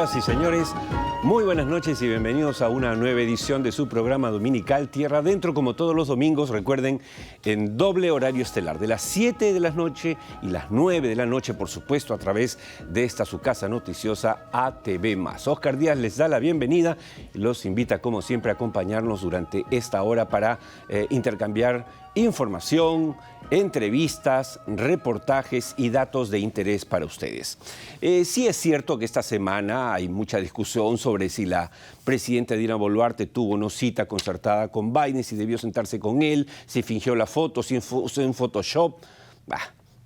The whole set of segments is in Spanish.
Señoras y señores, muy buenas noches y bienvenidos a una nueva edición de su programa dominical Tierra Adentro, como todos los domingos, recuerden, en doble horario estelar, de las 7 de la noche y las 9 de la noche, por supuesto, a través de esta su casa noticiosa ATV+. Oscar Díaz les da la bienvenida y los invita, como siempre, a acompañarnos durante esta hora para intercambiar información, entrevistas, reportajes y datos de interés para ustedes. Sí es cierto que esta semana hay mucha discusión sobre si la presidenta Dina Boluarte tuvo o no cita concertada con Biden, si debió sentarse con él, si fingió la foto, si usó un Photoshop.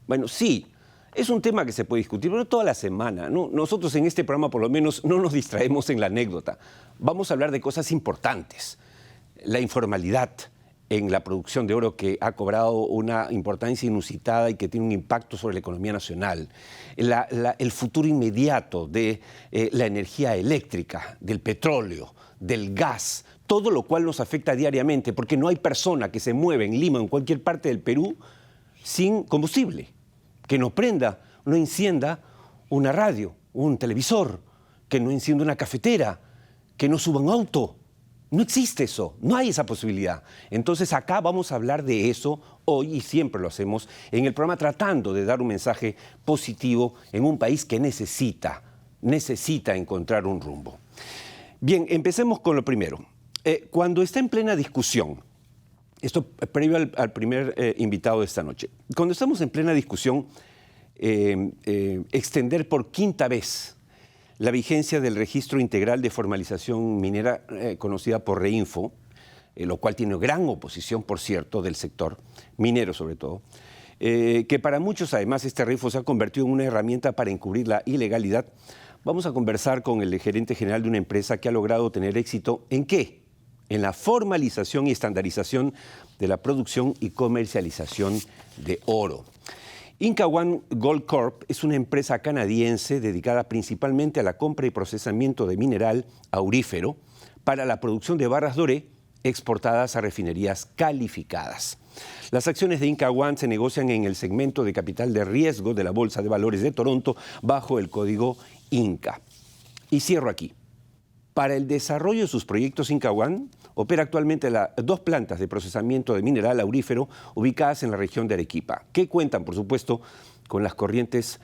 Bueno, sí, es un tema que se puede discutir, pero toda la semana, ¿no? Nosotros en este programa por lo menos no nos distraemos en la anécdota. Vamos a hablar de cosas importantes, la informalidad en la producción de oro, que ha cobrado una importancia inusitada y que tiene un impacto sobre la economía nacional, el futuro inmediato de la energía eléctrica, del petróleo, del gas, todo lo cual nos afecta diariamente, porque no hay persona que se mueva en Lima o en cualquier parte del Perú sin combustible, que no prenda, no encienda una radio, un televisor, que no encienda una cafetera, que no suba un auto. No existe eso, no hay esa posibilidad. Entonces acá vamos a hablar de eso hoy y siempre lo hacemos en el programa, tratando de dar un mensaje positivo en un país que necesita encontrar un rumbo. Bien, empecemos con lo primero. Cuando está en plena discusión, esto previo al primer invitado de esta noche, cuando estamos en plena discusión, extender por quinta vez la vigencia del registro integral de formalización minera conocida por REINFO, lo cual tiene gran oposición, por cierto, del sector minero sobre todo, que para muchos además este REINFO se ha convertido en una herramienta para encubrir la ilegalidad. Vamos a conversar con el gerente general de una empresa que ha logrado tener éxito ¿en qué? En la formalización y estandarización de la producción y comercialización de oro. Inca One Gold Corp es una empresa canadiense dedicada principalmente a la compra y procesamiento de mineral aurífero para la producción de barras doré exportadas a refinerías calificadas. Las acciones de Inca One se negocian en el segmento de capital de riesgo de la Bolsa de Valores de Toronto bajo el código INCA. Y cierro aquí. Para el desarrollo de sus proyectos, Inca One opera actualmente dos plantas de procesamiento de mineral aurífero ubicadas en la región de Arequipa, que cuentan, por supuesto, con las correspondientes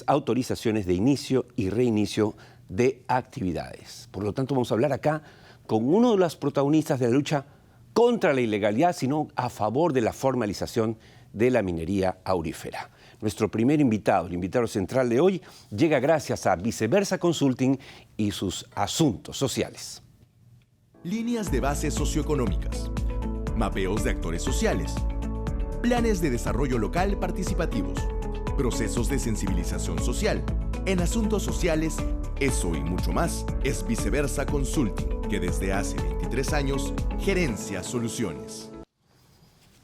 autorizaciones de inicio y reinicio de actividades. Por lo tanto, vamos a hablar acá con uno de los protagonistas de la lucha contra la ilegalidad, sino a favor de la formalización de la minería aurífera. Nuestro primer invitado, el invitado central de hoy, llega gracias a Viceversa Consulting y sus asuntos sociales. Líneas de base socioeconómicas, mapeos de actores sociales, planes de desarrollo local participativos, procesos de sensibilización social. En asuntos sociales, eso y mucho más es Viceversa Consulting, que desde hace 23 años gerencia soluciones.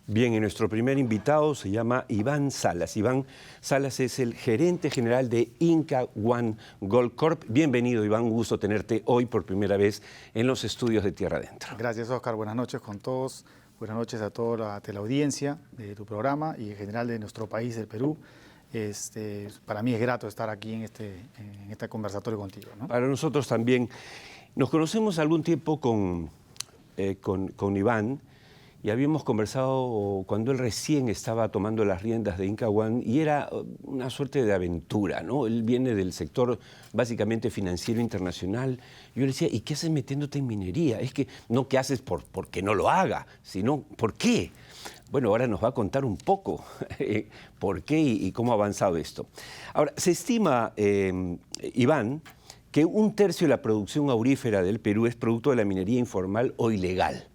Bien, y nuestro primer invitado se llama Iván Salas. Iván Salas es el gerente general de Inca One Gold Corp. Bienvenido, Iván, un gusto tenerte hoy por primera vez en los estudios de Tierra Adentro. Gracias, Oscar. Buenas noches con todos. Buenas noches a toda la audiencia de tu programa y en general de nuestro país, del Perú. Para mí es grato estar aquí en este conversatorio contigo, ¿no? Para nosotros también. Nos conocemos algún tiempo con Iván, y habíamos conversado cuando él recién estaba tomando las riendas de Inca One y era una suerte de aventura, ¿no? Él viene del sector básicamente financiero internacional. Yo le decía, ¿y qué haces metiéndote en minería? Es que no qué haces porque no lo haga, sino ¿por qué? Bueno, ahora nos va a contar un poco por qué y cómo ha avanzado esto. Ahora, se estima, Iván, que 1/3 de la producción aurífera del Perú es producto de la minería informal o ilegal.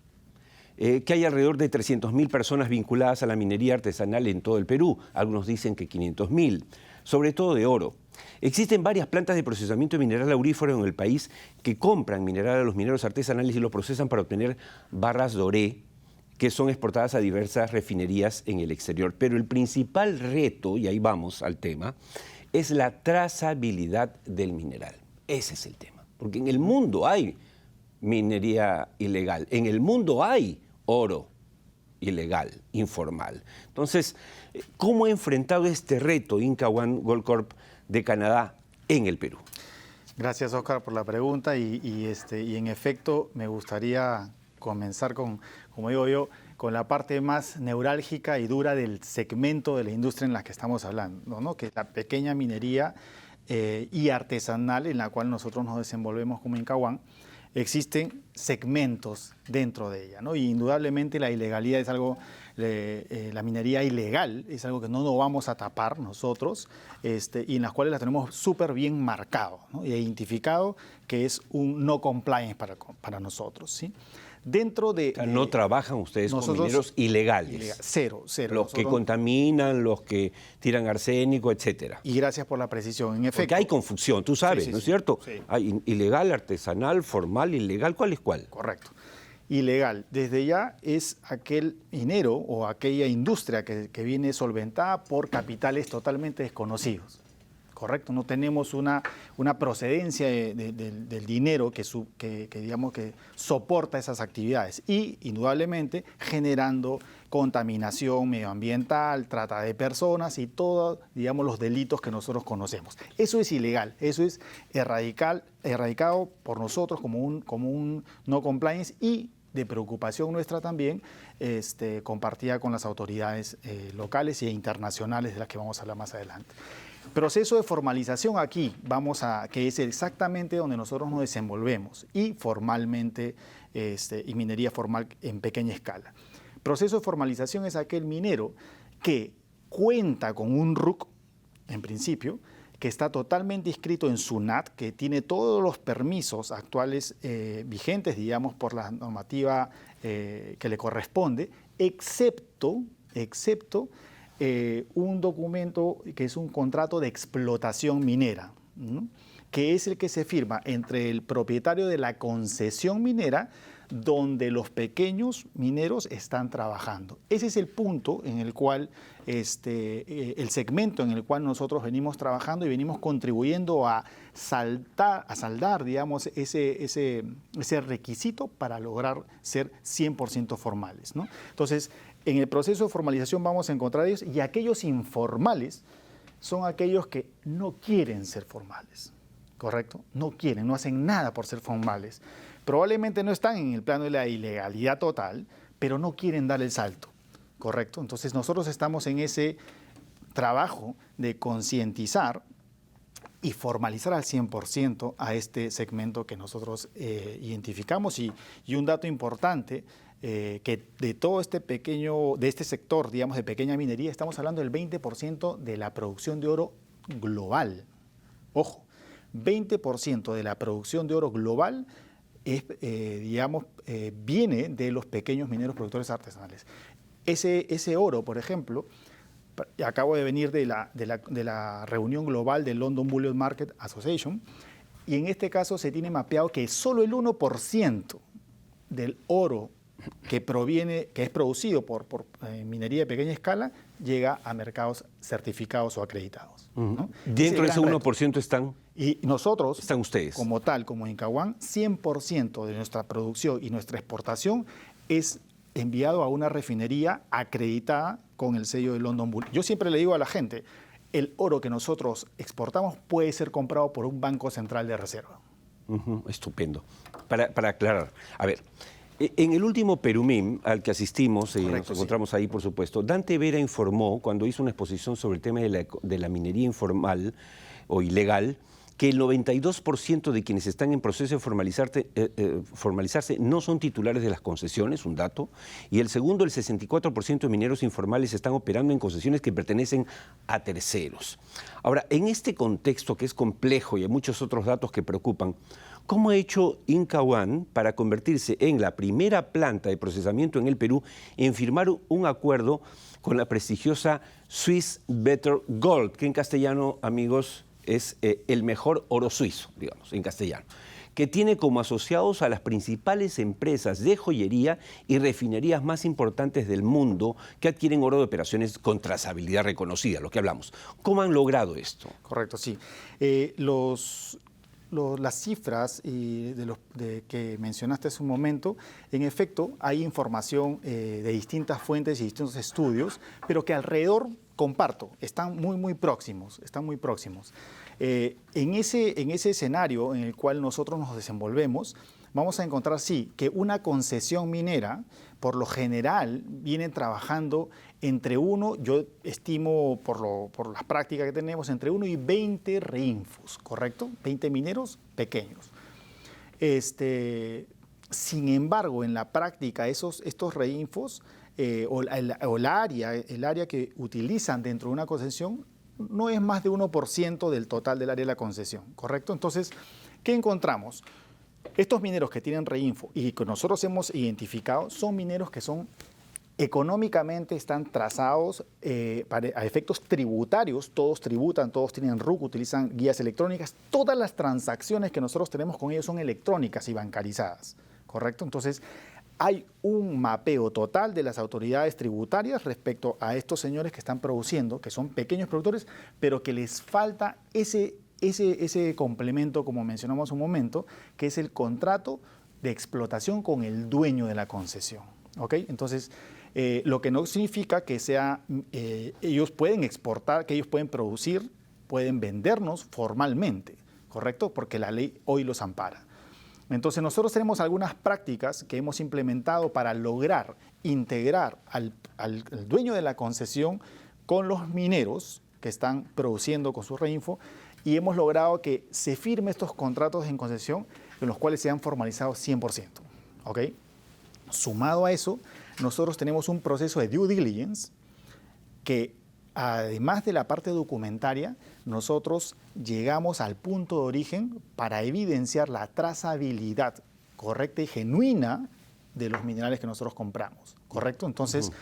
Que hay alrededor de 300.000 personas vinculadas a la minería artesanal en todo el Perú. Algunos dicen que 500.000, sobre todo de oro. Existen varias plantas de procesamiento de mineral aurífero en el país que compran mineral a los mineros artesanales y lo procesan para obtener barras doré, que son exportadas a diversas refinerías en el exterior. Pero el principal reto, y ahí vamos al tema, es la trazabilidad del mineral. Ese es el tema. Porque en el mundo hay minería ilegal, en el mundo hay oro ilegal, informal. Entonces, ¿cómo ha enfrentado este reto Inca One Gold Corp de Canadá en el Perú? Gracias, Oscar, por la pregunta y en efecto me gustaría comenzar con, como digo yo, con la parte más neurálgica y dura del segmento de la industria en la que estamos hablando, ¿no? Que es la pequeña minería y artesanal en la cual nosotros nos desenvolvemos como Incahuán. Existen segmentos dentro de ella, ¿no? Y indudablemente la ilegalidad es algo, la minería ilegal es algo que no nos vamos a tapar nosotros, y en las cuales la tenemos súper bien marcado, ¿no? Y identificado que es un no compliance para nosotros, ¿sí? Dentro de... O sea, no trabajan ustedes con mineros ilegales. Cero. Los que contaminan, los que tiran arsénico, etcétera. Y gracias por la precisión. En efecto. Porque hay confusión, tú sabes, sí, ¿no es cierto? Sí. Hay ilegal, artesanal, formal, ilegal. ¿Cuál es cuál? Correcto. Ilegal, desde ya es aquel minero o aquella industria que viene solventada por capitales totalmente desconocidos. Correcto, no tenemos una procedencia del dinero que digamos que soporta esas actividades y indudablemente generando contaminación medioambiental, trata de personas y todos, digamos, los delitos que nosotros conocemos. Eso es ilegal, eso es erradicado por nosotros como un no compliance y de preocupación nuestra también, compartida con las autoridades locales e internacionales de las que vamos a hablar más adelante. Proceso de formalización aquí, que es exactamente donde nosotros nos desenvolvemos y formalmente, y minería formal en pequeña escala. Proceso de formalización es aquel minero que cuenta con un RUC, en principio, que está totalmente inscrito en SUNAT, que tiene todos los permisos actuales vigentes, digamos, por la normativa que le corresponde, excepto un documento que es un contrato de explotación minera, ¿no? Que es el que se firma entre el propietario de la concesión minera donde los pequeños mineros están trabajando. Ese es el punto en el cual, el segmento en el cual nosotros venimos trabajando y venimos contribuyendo a saldar, digamos, ese requisito para lograr ser 100% formales, ¿no? Entonces, en el proceso de formalización vamos a encontrar ellos y aquellos informales son aquellos que no quieren ser formales, ¿correcto? No quieren, no hacen nada por ser formales. Probablemente no están en el plano de la ilegalidad total, pero no quieren dar el salto, ¿correcto? Entonces nosotros estamos en ese trabajo de concientizar y formalizar al 100% a este segmento que nosotros identificamos. Y un dato importante, que de todo de este sector, digamos, de pequeña minería, estamos hablando del 20% de la producción de oro global. Ojo, 20% de la producción de oro global viene de los pequeños mineros productores artesanales. Ese oro, por ejemplo, acabo de venir de la reunión global del London Bullion Market Association, y en este caso se tiene mapeado que solo el 1% del oro que es producido por minería de pequeña escala llega a mercados certificados o acreditados, ¿no? Dentro de ese 1% están... Y nosotros, están ustedes, como Incahuán, 100% de nuestra producción y nuestra exportación es enviado a una refinería acreditada con el sello de London Bullion. Yo siempre le digo a la gente, el oro que nosotros exportamos puede ser comprado por un banco central de reserva. Estupendo. Para aclarar, a ver, en el último Perumim al que asistimos, y nos encontramos ahí, por supuesto, Dante Vera informó, cuando hizo una exposición sobre el tema de la minería informal o ilegal, que el 92% de quienes están en proceso de formalizarse no son titulares de las concesiones, un dato, y el segundo, el 64% de mineros informales están operando en concesiones que pertenecen a terceros. Ahora, en este contexto que es complejo y hay muchos otros datos que preocupan, ¿cómo ha hecho Incahuán para convertirse en la primera planta de procesamiento en el Perú en firmar un acuerdo con la prestigiosa Swiss Better Gold, que en castellano, amigos, es el mejor oro suizo, digamos, en castellano, que tiene como asociados a las principales empresas de joyería y refinerías más importantes del mundo que adquieren oro de operaciones con trazabilidad reconocida, lo que hablamos? ¿Cómo han logrado esto? Correcto, sí. las cifras que mencionaste hace un momento, en efecto, hay información de distintas fuentes y distintos estudios, pero que alrededor, comparto, están muy próximos, en ese escenario en el cual nosotros nos desenvolvemos, vamos a encontrar, sí, que una concesión minera, por lo general, viene trabajando entre yo estimo por las prácticas que tenemos, entre 1 y 20 reinfos, ¿correcto? 20 mineros pequeños. Sin embargo, en la práctica, estos reinfos el área que utilizan dentro de una concesión no es más de 1% del total del área de la concesión, ¿correcto? Entonces, ¿qué encontramos? Estos mineros que tienen reinfo y que nosotros hemos identificado son mineros que son económicamente están trazados a efectos tributarios, todos tributan, todos tienen RUC, utilizan guías electrónicas, todas las transacciones que nosotros tenemos con ellos son electrónicas y bancarizadas, ¿correcto? Entonces, hay un mapeo total de las autoridades tributarias respecto a estos señores que están produciendo, que son pequeños productores, pero que les falta ese complemento, como mencionamos hace un momento, que es el contrato de explotación con el dueño de la concesión, ¿ok? Entonces, lo que no significa que ellos pueden exportar, que ellos pueden producir, pueden vendernos formalmente, ¿correcto? Porque la ley hoy los ampara. Entonces nosotros tenemos algunas prácticas que hemos implementado para lograr integrar al dueño de la concesión con los mineros que están produciendo con su reinfo y hemos logrado que se firmen estos contratos en concesión en los cuales se han formalizado 100%. ¿Ok? Sumado a eso, nosotros tenemos un proceso de due diligence que, además de la parte documentaria, nosotros llegamos al punto de origen para evidenciar la trazabilidad correcta y genuina de los minerales que nosotros compramos, ¿correcto? Entonces,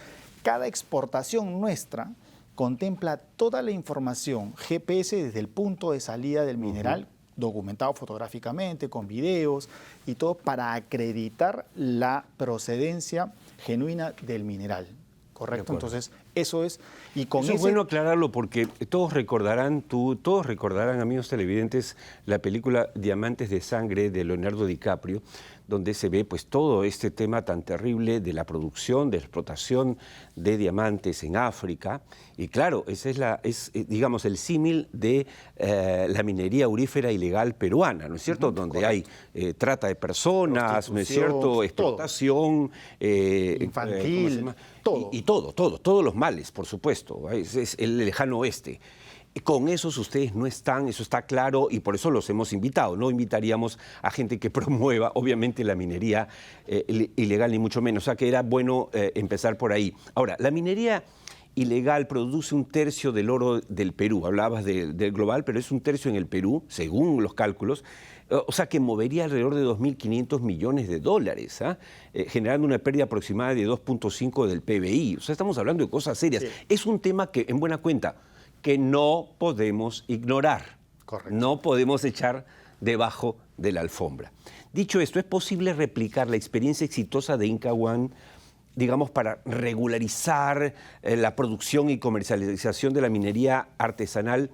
cada exportación nuestra contempla toda la información GPS desde el punto de salida del mineral, documentado fotográficamente, con videos y todo, para acreditar la procedencia genuina del mineral, ¿correcto? Entonces, eso es. Y con eso es bueno aclararlo porque todos recordarán, amigos televidentes, la película Diamantes de Sangre de Leonardo DiCaprio, donde se ve pues todo este tema tan terrible de la producción, de la explotación de diamantes en África. Y claro, ese es digamos, el símil de la minería aurífera ilegal peruana, ¿no es cierto? Donde hay trata de personas, ¿no es cierto? Explotación infantil, todo. Y todos los males, por supuesto. Es el lejano oeste. Con esos ustedes no están, eso está claro, y por eso los hemos invitado. No invitaríamos a gente que promueva, obviamente, la minería ilegal, ni mucho menos. O sea que era bueno empezar por ahí. Ahora, la minería ilegal produce 1/3 del oro del Perú. Hablabas del global, pero es 1/3 en el Perú, según los cálculos. O sea que movería alrededor de 2.500 millones de dólares, generando una pérdida aproximada de 2.5 del PBI. O sea, estamos hablando de cosas serias. Sí. Es un tema que, en buena cuenta, que no podemos ignorar. Correcto. No podemos echar debajo de la alfombra. Dicho esto, ¿es posible replicar la experiencia exitosa de Inca One, digamos, para regularizar la producción y comercialización de la minería artesanal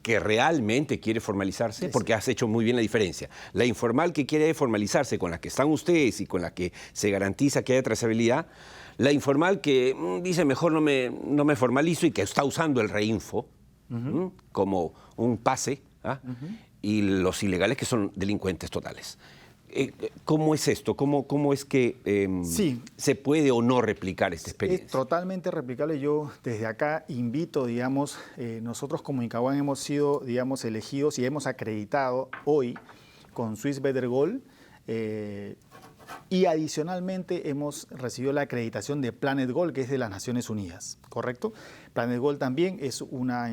que realmente quiere formalizarse? Sí. Porque has hecho muy bien la diferencia. La informal que quiere formalizarse, con la que están ustedes y con la que se garantiza que haya trazabilidad. La informal que dice mejor no me formalizo y que está usando el reinfo como un pase, y los ilegales que son delincuentes totales. ¿Cómo es esto? ¿Cómo es que se puede o no replicar esta experiencia? Es totalmente replicable. Yo desde acá invito, digamos, nosotros como Inca One hemos sido, digamos, elegidos y hemos acreditado hoy con Swiss Better Gold, y adicionalmente hemos recibido la acreditación de Planet Gold, que es de las Naciones Unidas, ¿correcto? Planet Gold también es una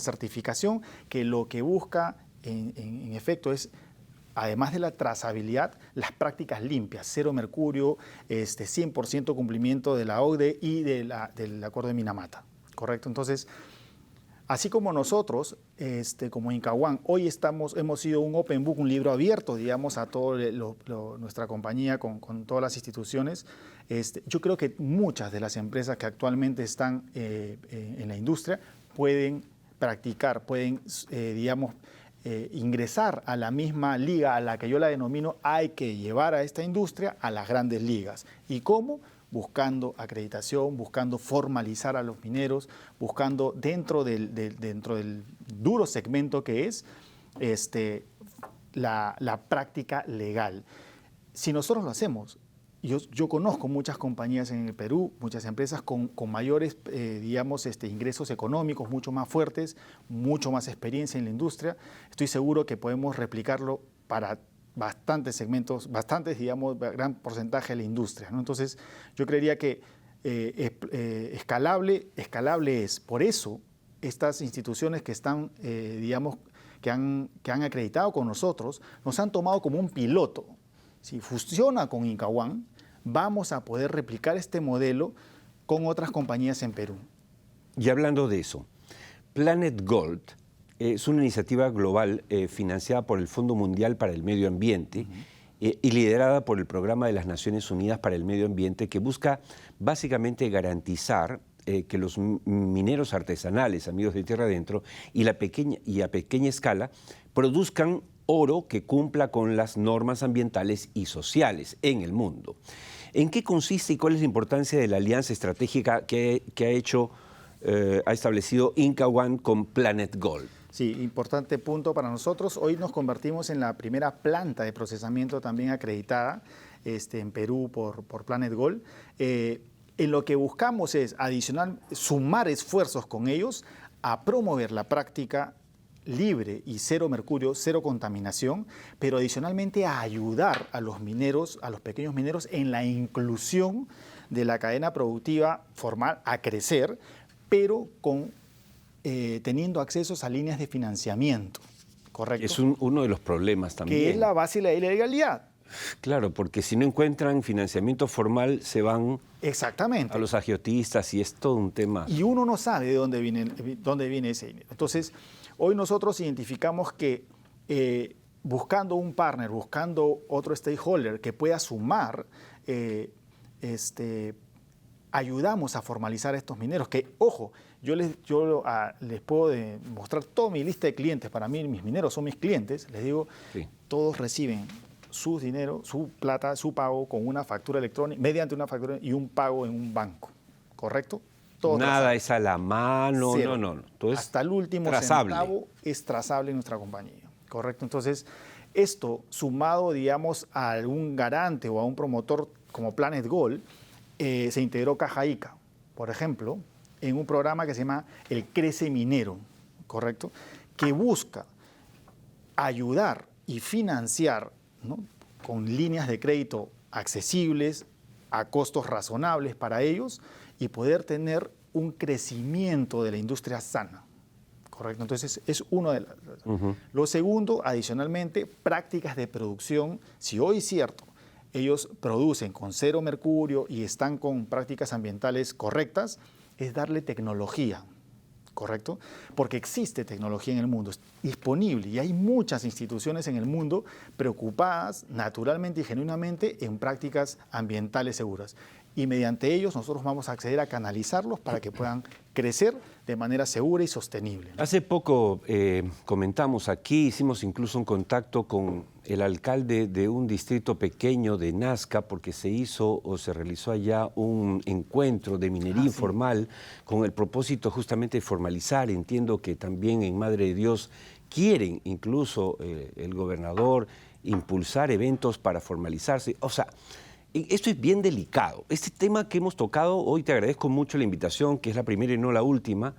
certificación que lo que busca en efecto es, además de la trazabilidad, las prácticas limpias, 0 mercurio, 100% cumplimiento de la OCDE y del Acuerdo de Minamata, ¿correcto? Entonces, así como nosotros, como Inca One, hoy hemos sido un open book, un libro abierto, digamos, a toda nuestra compañía con todas las instituciones. Yo creo que muchas de las empresas que actualmente están en la industria pueden practicar, pueden, digamos, ingresar a la misma liga a la que yo la denomino, hay que llevar a esta industria a las grandes ligas. ¿Y cómo? Buscando acreditación, buscando formalizar a los mineros, buscando dentro del duro segmento que es la práctica legal. Si nosotros lo hacemos, yo conozco muchas compañías en el Perú, muchas empresas con mayores, digamos, ingresos económicos mucho más fuertes, mucho más experiencia en la industria. Estoy seguro que podemos replicarlo para bastantes segmentos, digamos, gran porcentaje de la industria, ¿no? Entonces, yo creería que escalable es. Por eso, estas instituciones que están, digamos, que han acreditado con nosotros, nos han tomado como un piloto. Si funciona con Incawan, vamos a poder replicar este modelo con otras compañías en Perú. Y hablando de eso, Planet Gold es una iniciativa global financiada por el Fondo Mundial para el Medio Ambiente y liderada por el Programa de las Naciones Unidas para el Medio Ambiente, que busca básicamente garantizar que los mineros artesanales, amigos de Tierra Adentro, y a pequeña escala, produzcan oro que cumpla con las normas ambientales y sociales en el mundo. ¿En qué consiste y cuál es la importancia de la alianza estratégica que ha establecido Incawan con Planet Gold? Sí, importante punto para nosotros. Hoy nos convertimos en la primera planta de procesamiento también acreditada en Perú por Planet Gold. En lo que buscamos es adicional sumar esfuerzos con ellos a promover la práctica libre y cero mercurio, cero contaminación, pero adicionalmente a ayudar a los mineros, a los pequeños mineros, en la inclusión de la cadena productiva formal a crecer, pero teniendo acceso a líneas de financiamiento, ¿correcto? Es uno de los problemas también. Que es la base de la ilegalidad. Claro, porque si no encuentran financiamiento formal, se van exactamente a los agiotistas y es todo un tema. Y uno no sabe de dónde viene ese dinero. Entonces, hoy nosotros identificamos que buscando un partner, buscando otro stakeholder que pueda sumar, ayudamos a formalizar a estos mineros. Que, ojo, yo les puedo mostrar toda mi lista de clientes. Para mí, mis mineros son mis clientes. Les digo, sí, todos reciben su dinero, su plata, su pago con una factura electrónica, mediante una factura y un pago en un banco, ¿correcto? Todo nada trazable. Es a la mano, cero. No. Todo es hasta el último centavo es trazable en nuestra compañía, ¿correcto? Entonces, esto sumado, digamos, a algún garante o a un promotor como Planet Gold, se integró Caja Ica, por ejemplo, en un programa que se llama el Crece Minero, ¿correcto? Que busca ayudar y financiar, ¿no?, con líneas de crédito accesibles, a costos razonables para ellos y poder tener un crecimiento de la industria sana, ¿correcto? Entonces, es uno de las... Lo segundo, adicionalmente, prácticas de producción. Si hoy es cierto, ellos producen con cero mercurio y están con prácticas ambientales correctas, es darle tecnología, ¿correcto? Porque existe tecnología en el mundo, es disponible y hay muchas instituciones en el mundo preocupadas naturalmente y genuinamente en prácticas ambientales seguras. Y mediante ellos nosotros vamos a acceder a canalizarlos para que puedan crecer de manera segura y sostenible. Hace poco comentamos aquí, hicimos incluso un contacto con el alcalde de un distrito pequeño de Nazca, porque se realizó allá un encuentro de minería informal con el propósito justamente de formalizar. Entiendo que también en Madre de Dios quieren incluso el gobernador impulsar eventos para formalizarse. O sea, esto es bien delicado. Este tema que hemos tocado, hoy te agradezco mucho la invitación, que es la primera y no la última,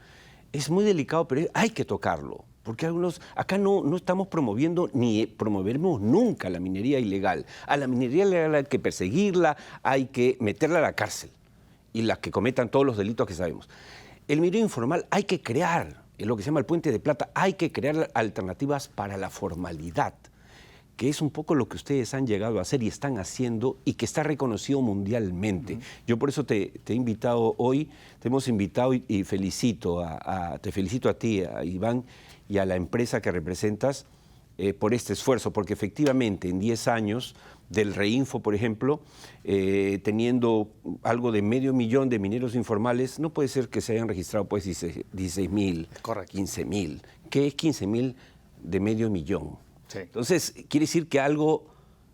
es muy delicado, pero hay que tocarlo, porque acá no estamos promoviendo ni promoveremos nunca la minería ilegal. A la minería ilegal hay que perseguirla, hay que meterla a la cárcel, y las que cometan todos los delitos que sabemos. El minería informal hay que crear, lo que se llama el Puente de Plata, hay que crear alternativas para la formalidad, que es un poco lo que ustedes han llegado a hacer y están haciendo y que está reconocido mundialmente. Yo por eso te he invitado hoy, te hemos invitado y te felicito a ti, a Iván y a la empresa que representas por este esfuerzo, porque efectivamente en 10 años del Reinfo, por ejemplo, teniendo algo de 500.000 de mineros informales, no puede ser que se hayan registrado pues 16.000, 15.000. ¿Qué es 15.000 de 500.000? Sí. Entonces, quiere decir que algo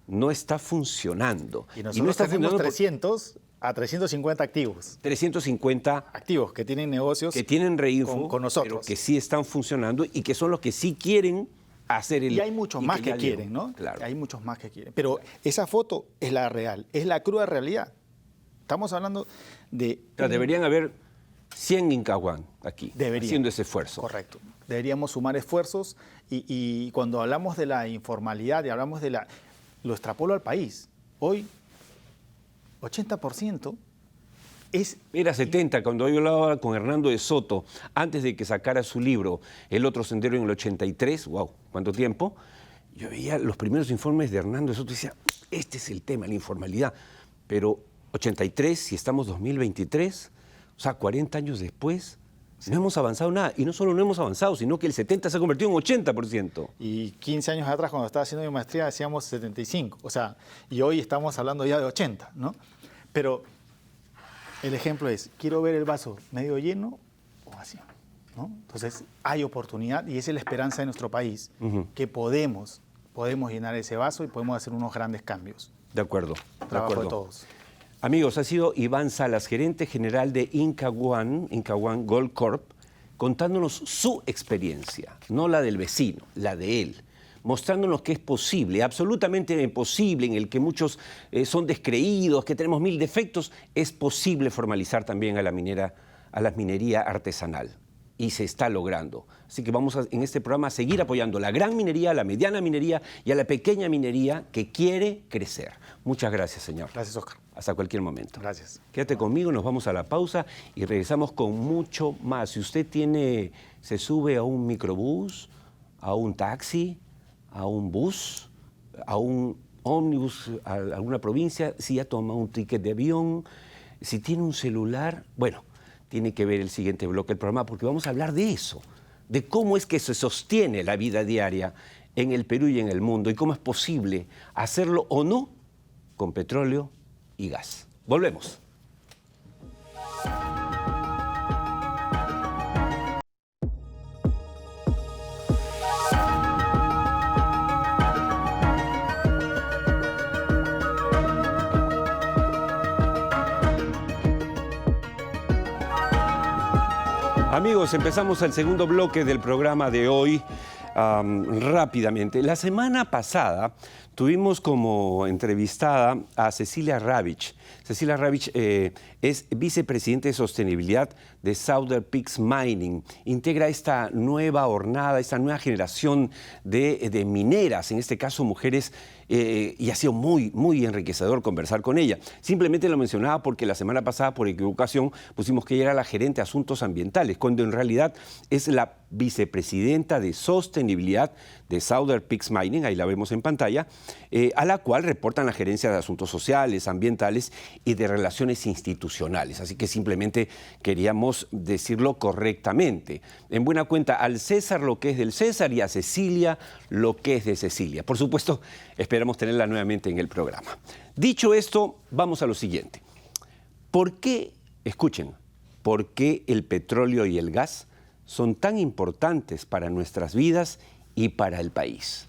no está funcionando. Y nosotros no está tenemos 300 a 350 activos. 350 activos que tienen negocios que tienen Reinfo, con nosotros. Pero que sí están funcionando y que son los que sí quieren hacer el... Y hay muchos más que quieren, ¿no? Claro. Hay muchos más que quieren. Pero esa foto es la real, es la cruda realidad. Estamos hablando de... Pero deberían haber 100 Incahuán aquí, haciendo ese esfuerzo. Correcto. Deberíamos sumar esfuerzos y cuando hablamos de la informalidad y hablamos de la... Lo extrapolo al país. Hoy, 80% es... Era 70, cuando yo hablaba con Hernando de Soto, antes de que sacara su libro, El otro sendero en el 83, wow, ¿cuánto tiempo? Yo veía los primeros informes de Hernando de Soto y decía, este es el tema, la informalidad. Pero 83, si estamos 2023, o sea, 40 años después, no hemos avanzado nada. Y no solo no hemos avanzado, sino que el 70 se ha convertido en 80%. Y 15 años atrás, cuando estaba haciendo mi maestría, decíamos 75. O sea, y hoy estamos hablando ya de 80, ¿no? Pero el ejemplo es, quiero ver el vaso medio lleno o vacío, ¿no? Entonces, hay oportunidad y esa es la esperanza de nuestro país, que podemos llenar ese vaso y podemos hacer unos grandes cambios. De acuerdo. Trabajo de todos. Amigos, ha sido Iván Salas, gerente general de Incahuán Gold Corp, contándonos su experiencia, no la del vecino, la de él, mostrándonos que es posible, absolutamente imposible, en el que muchos son descreídos, que tenemos 1000 defectos, es posible formalizar también a la minería artesanal. Y se está logrando. Así que vamos en este programa a seguir apoyando la gran minería, a la mediana minería y a la pequeña minería que quiere crecer. Muchas gracias, señor. Gracias, Oscar. Hasta cualquier momento. Gracias. Quédate conmigo, nos vamos a la pausa y regresamos con mucho más. Si usted se sube a un microbús, a un taxi, a un bus, a un ómnibus, a alguna provincia, si ya toma un ticket de avión, si tiene un celular, bueno, tiene que ver el siguiente bloque del programa porque vamos a hablar de eso, de cómo es que se sostiene la vida diaria en el Perú y en el mundo y cómo es posible hacerlo o no con petróleo y gas. Volvemos. Amigos, empezamos el segundo bloque del programa de hoy rápidamente. La semana pasada tuvimos como entrevistada a Cecilia Ravich. Cecilia Ravich es vicepresidente de sostenibilidad de Southern Peaks Mining. Integra esta nueva hornada, esta nueva generación de mineras, en este caso mujeres, y ha sido muy, muy enriquecedor conversar con ella. Simplemente lo mencionaba porque la semana pasada, por equivocación, pusimos que ella era la gerente de asuntos ambientales, cuando en realidad es la vicepresidenta de sostenibilidad de Southern Peaks Mining, ahí la vemos en pantalla, a la cual reportan la gerencia de asuntos sociales, ambientales y de relaciones institucionales. Así que simplemente queríamos decirlo correctamente. En buena cuenta, al César lo que es del César y a Cecilia lo que es de Cecilia. Por supuesto, esperamos tenerla nuevamente en el programa. Dicho esto, vamos a lo siguiente. ¿Por qué, escuchen, por qué el petróleo y el gas son tan importantes para nuestras vidas y para el país?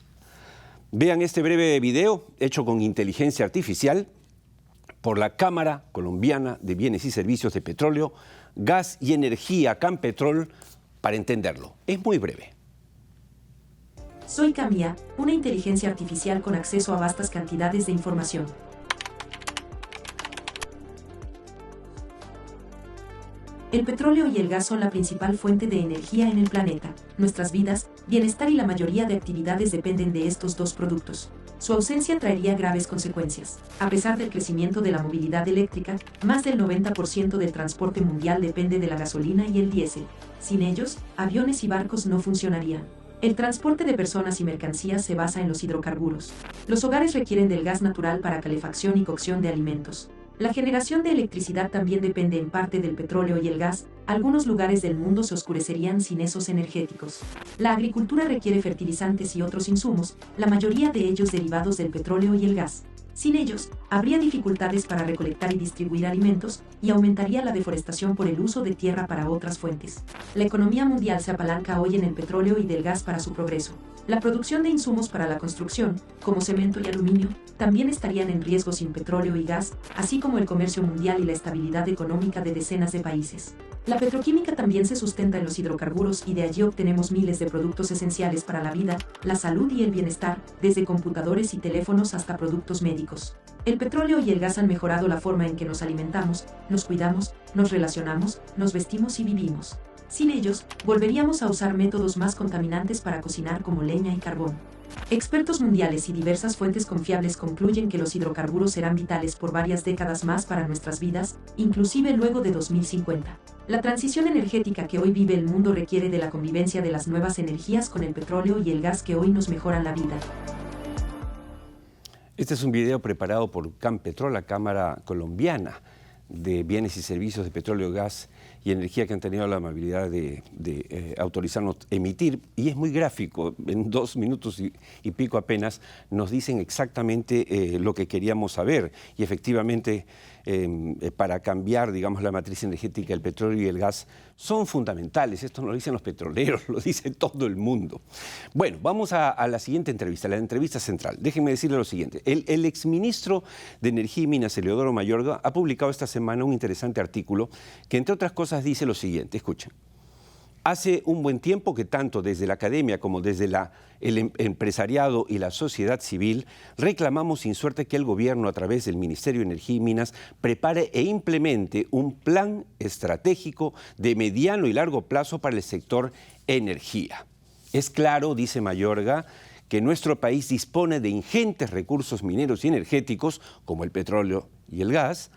Vean este breve video hecho con inteligencia artificial por la Cámara Colombiana de Bienes y Servicios de Petróleo, Gas y Energía, Campetrol, para entenderlo. Es muy breve. Soy Camilla, una inteligencia artificial con acceso a vastas cantidades de información. El petróleo y el gas son la principal fuente de energía en el planeta. Nuestras vidas, bienestar y la mayoría de actividades dependen de estos dos productos. Su ausencia traería graves consecuencias. A pesar del crecimiento de la movilidad eléctrica, más del 90% del transporte mundial depende de la gasolina y el diésel. Sin ellos, aviones y barcos no funcionarían. El transporte de personas y mercancías se basa en los hidrocarburos. Los hogares requieren del gas natural para calefacción y cocción de alimentos. La generación de electricidad también depende en parte del petróleo y el gas. Algunos lugares del mundo se oscurecerían sin esos energéticos. La agricultura requiere fertilizantes y otros insumos, la mayoría de ellos derivados del petróleo y el gas. Sin ellos, habría dificultades para recolectar y distribuir alimentos y aumentaría la deforestación por el uso de tierra para otras fuentes. La economía mundial se apalanca hoy en el petróleo y del gas para su progreso. La producción de insumos para la construcción, como cemento y aluminio, también estarían en riesgo sin petróleo y gas, así como el comercio mundial y la estabilidad económica de decenas de países. La petroquímica también se sustenta en los hidrocarburos y de allí obtenemos miles de productos esenciales para la vida, la salud y el bienestar, desde computadores y teléfonos hasta productos médicos. El petróleo y el gas han mejorado la forma en que nos alimentamos, nos cuidamos, nos relacionamos, nos vestimos y vivimos. Sin ellos, volveríamos a usar métodos más contaminantes para cocinar como leña y carbón. Expertos mundiales y diversas fuentes confiables concluyen que los hidrocarburos serán vitales por varias décadas más para nuestras vidas, inclusive luego de 2050. La transición energética que hoy vive el mundo requiere de la convivencia de las nuevas energías con el petróleo y el gas que hoy nos mejoran la vida. Este es un video preparado por Campetrol, la Cámara Colombiana de Bienes y Servicios de Petróleo, Gas y Energía, que han tenido la amabilidad de autorizarnos emitir, y es muy gráfico. En 2 minutos y pico apenas nos dicen exactamente lo que queríamos saber, y efectivamente para cambiar, digamos, la matriz energética, el petróleo y el gas son fundamentales. Esto no lo dicen los petroleros, lo dice todo el mundo. Bueno, vamos a la siguiente entrevista, la entrevista central. Déjenme decirle lo siguiente. El exministro de Energía y Minas, Eleodoro Mayorga, ha publicado esta semana un interesante artículo que, entre otras cosas, dice lo siguiente. Escuchen. Hace un buen tiempo que tanto desde la academia como desde el empresariado y la sociedad civil reclamamos sin suerte que el gobierno, a través del Ministerio de Energía y Minas, prepare e implemente un plan estratégico de mediano y largo plazo para el sector energía. Es claro, dice Mayorga, que nuestro país dispone de ingentes recursos mineros y energéticos, como el petróleo y el gas,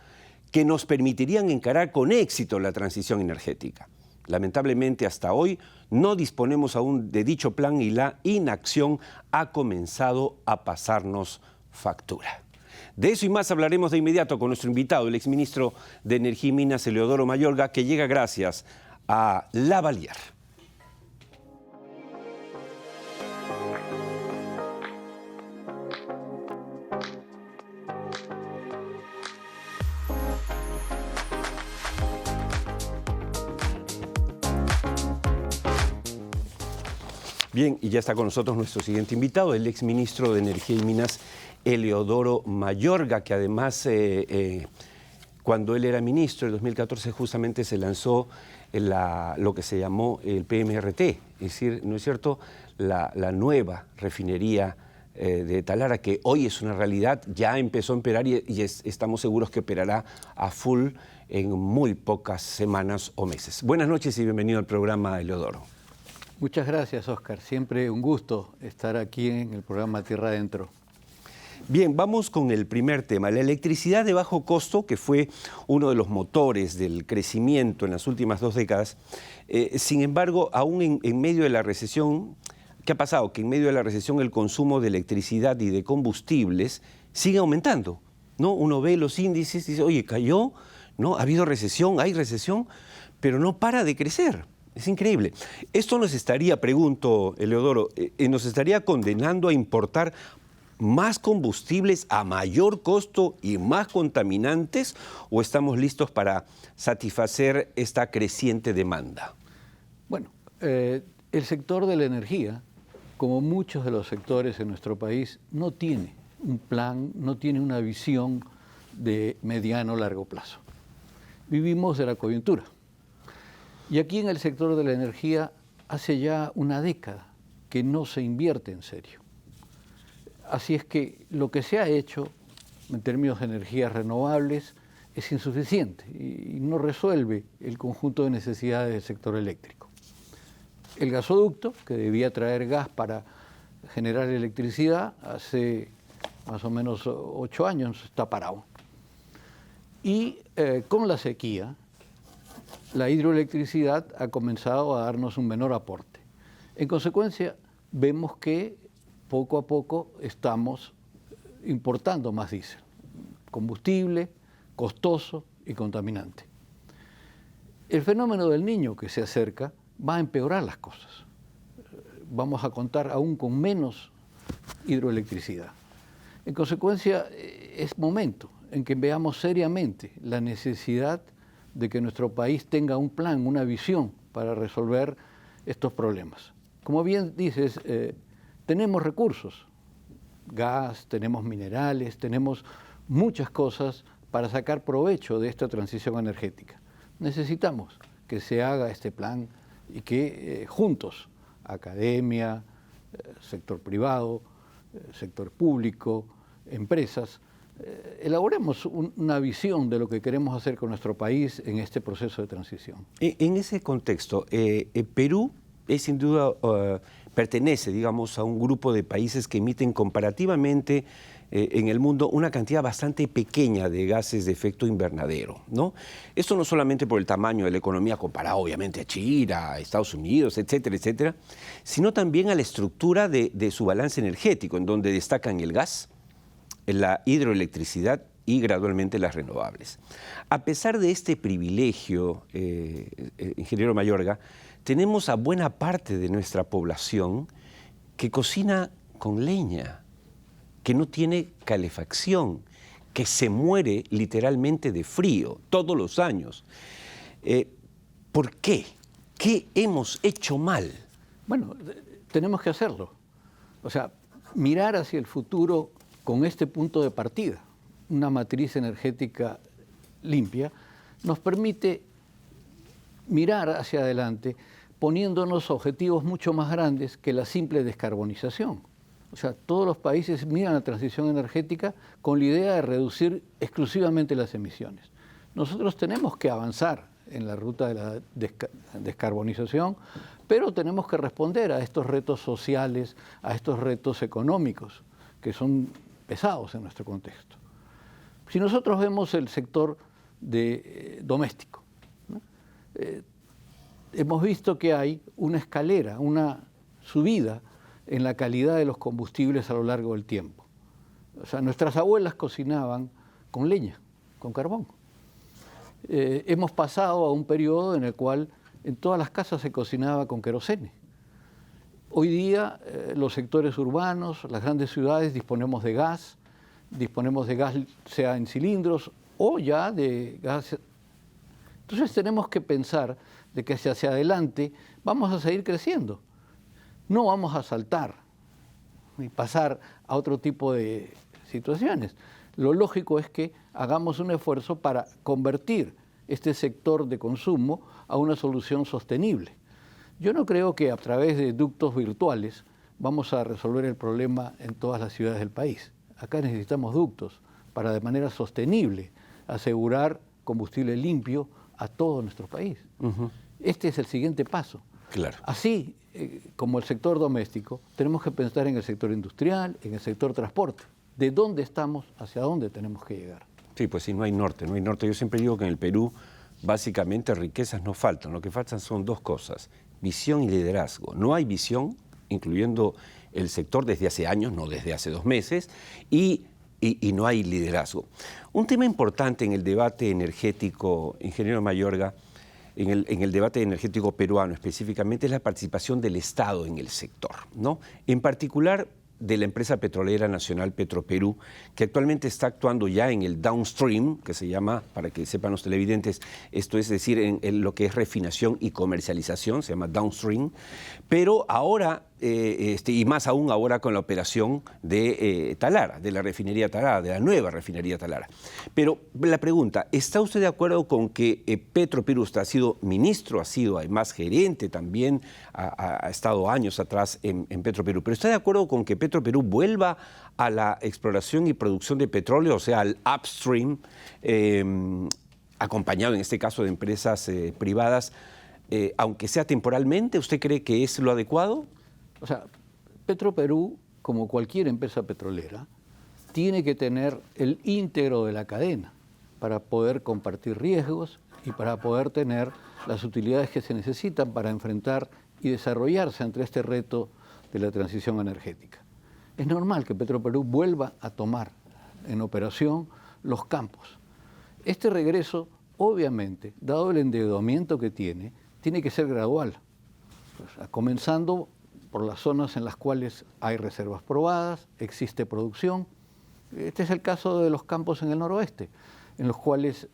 que nos permitirían encarar con éxito la transición energética. Lamentablemente, hasta hoy no disponemos aún de dicho plan y la inacción ha comenzado a pasarnos factura. De eso y más hablaremos de inmediato con nuestro invitado, el exministro de Energía y Minas, Eleodoro Mayorga, que llega gracias a Lavalier. Bien, y ya está con nosotros nuestro siguiente invitado, el exministro de Energía y Minas, Eleodoro Mayorga, que además, cuando él era ministro, en 2014 justamente se lanzó lo que se llamó el PMRT, es decir, ¿no es cierto?, la nueva refinería de Talara, que hoy es una realidad, ya empezó a operar y estamos seguros que operará a full en muy pocas semanas o meses. Buenas noches y bienvenido al programa, Eleodoro. Muchas gracias, Oscar. Siempre un gusto estar aquí en el programa Tierra Adentro. Bien, vamos con el primer tema. La electricidad de bajo costo, que fue uno de los motores del crecimiento en las últimas 2 décadas. Sin embargo, aún en medio de la recesión, ¿qué ha pasado? Que en medio de la recesión el consumo de electricidad y de combustibles sigue aumentando, ¿no? Uno ve los índices y dice, oye, cayó, ¿no? Ha habido recesión, hay recesión, pero no para de crecer. Es increíble. Esto nos estaría, pregunto, Eleodoro, nos estaría condenando a importar más combustibles a mayor costo y más contaminantes, ¿o estamos listos para satisfacer esta creciente demanda? Bueno, el sector de la energía, como muchos de los sectores en nuestro país, no tiene un plan, no tiene una visión de mediano o largo plazo. Vivimos de la coyuntura. Y aquí en el sector de la energía hace ya una década que no se invierte en serio. Así es que lo que se ha hecho en términos de energías renovables es insuficiente y no resuelve el conjunto de necesidades del sector eléctrico. El gasoducto, que debía traer gas para generar electricidad, hace más o menos 8 años está parado. Y con la sequía, la hidroelectricidad ha comenzado a darnos un menor aporte. En consecuencia, vemos que poco a poco estamos importando más diésel, combustible, costoso y contaminante. El fenómeno del Niño que se acerca va a empeorar las cosas. Vamos a contar aún con menos hidroelectricidad. En consecuencia, es momento en que veamos seriamente la necesidad de que nuestro país tenga un plan, una visión para resolver estos problemas. Como bien dices, tenemos recursos, gas, tenemos minerales, tenemos muchas cosas para sacar provecho de esta transición energética. Necesitamos que se haga este plan y que juntos, academia, sector privado, sector público, empresas, elaboremos una visión de lo que queremos hacer con nuestro país en este proceso de transición. En ese contexto, Perú es sin duda, pertenece, digamos, a un grupo de países que emiten comparativamente en el mundo una cantidad bastante pequeña de gases de efecto invernadero, ¿no? Esto no solamente por el tamaño de la economía comparado obviamente a China, a Estados Unidos, etcétera, etcétera, sino también a la estructura de su balance energético, en donde destacan el gas, la hidroelectricidad y gradualmente las renovables. A pesar de este privilegio, ingeniero Mayorga, tenemos a buena parte de nuestra población que cocina con leña, que no tiene calefacción, que se muere literalmente de frío todos los años. ¿Por qué? ¿Qué hemos hecho mal? Bueno, tenemos que hacerlo. O sea, mirar hacia el futuro con este punto de partida, una matriz energética limpia, nos permite mirar hacia adelante poniéndonos objetivos mucho más grandes que la simple descarbonización. O sea, todos los países miran la transición energética con la idea de reducir exclusivamente las emisiones. Nosotros tenemos que avanzar en la ruta de la descarbonización, pero tenemos que responder a estos retos sociales, a estos retos económicos, que son pesados en nuestro contexto. Si nosotros vemos el sector doméstico, ¿no? Hemos visto que hay una escalera, una subida en la calidad de los combustibles a lo largo del tiempo. O sea, nuestras abuelas cocinaban con leña, con carbón. Hemos pasado a un periodo en el cual en todas las casas se cocinaba con querosene. Hoy día los sectores urbanos, las grandes ciudades disponemos de gas sea en cilindros o ya de gas. Entonces tenemos que pensar de que hacia adelante vamos a seguir creciendo. No vamos a saltar y pasar a otro tipo de situaciones. Lo lógico es que hagamos un esfuerzo para convertir este sector de consumo a una solución sostenible. Yo no creo que a través de ductos virtuales vamos a resolver el problema en todas las ciudades del país. Acá necesitamos ductos para de manera sostenible asegurar combustible limpio a todo nuestro país. Este es el siguiente paso. Claro. Así como el sector doméstico, tenemos que pensar en el sector industrial, en el sector transporte. ¿De dónde estamos? ¿Hacia dónde tenemos que llegar? Sí, pues sí, no hay norte, no hay norte. Yo siempre digo que en el Perú básicamente riquezas no faltan. Lo que faltan son dos cosas, visión y liderazgo. No hay visión, incluyendo el sector desde hace años, no desde hace 2 meses, y no hay liderazgo. Un tema importante en el debate energético, ingeniero Mayorga, en el debate energético peruano específicamente, es la participación del Estado en el sector, ¿no? En particular de la empresa petrolera nacional Petroperú, que actualmente está actuando ya en el downstream, que se llama, para que sepan los televidentes, esto es decir, en lo que es refinación y comercialización, se llama downstream, pero ahora, y más aún ahora con la operación de Talara, de la refinería Talara, de la nueva refinería Talara. Pero la pregunta, ¿está usted de acuerdo con que Petroperú, usted ha sido ministro, ha sido además gerente también, ha estado años atrás en Petroperú, pero está de acuerdo con que Petroperú vuelva a la exploración y producción de petróleo, o sea, al upstream, acompañado en este caso de empresas privadas, aunque sea temporalmente? ¿Usted cree que es lo adecuado? O sea, Petroperú, como cualquier empresa petrolera, tiene que tener el íntegro de la cadena para poder compartir riesgos y para poder tener las utilidades que se necesitan para enfrentar y desarrollarse ante este reto de la transición energética. Es normal que Petroperú vuelva a tomar en operación los campos. Este regreso, obviamente, dado el endeudamiento que tiene que ser gradual, comenzando por las zonas en las cuales hay reservas probadas, existe producción, Este es el caso de los campos en el noroeste, en los cuales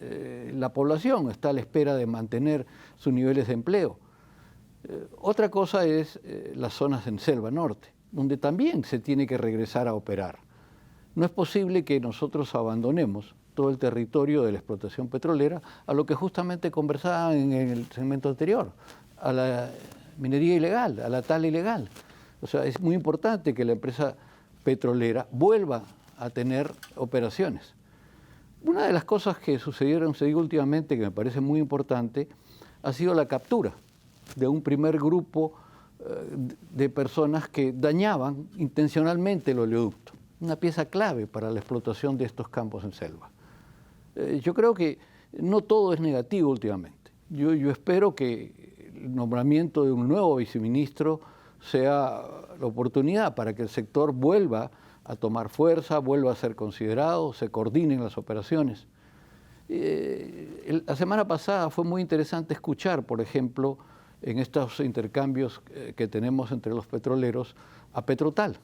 la población está a la espera de mantener sus niveles de empleo. Otra cosa es las zonas en selva norte, donde también se tiene que regresar a operar. No es posible que nosotros abandonemos todo el territorio de la explotación petrolera a lo que justamente conversaban en el segmento anterior, a la minería ilegal, a la tala ilegal. O sea, es muy importante que la empresa petrolera vuelva a tener operaciones. Una de las cosas que sucedió últimamente, que me parece muy importante, ha sido la captura de un primer grupo de personas que dañaban intencionalmente el oleoducto, una pieza clave para la explotación de estos campos en selva. Yo creo que no todo es negativo últimamente. Yo espero que el nombramiento de un nuevo viceministro sea la oportunidad para que el sector vuelva a tomar fuerza, vuelva a ser considerado, se coordinen las operaciones. La semana pasada fue muy interesante escuchar, por ejemplo, en estos intercambios que tenemos entre los petroleros, a Petrotal.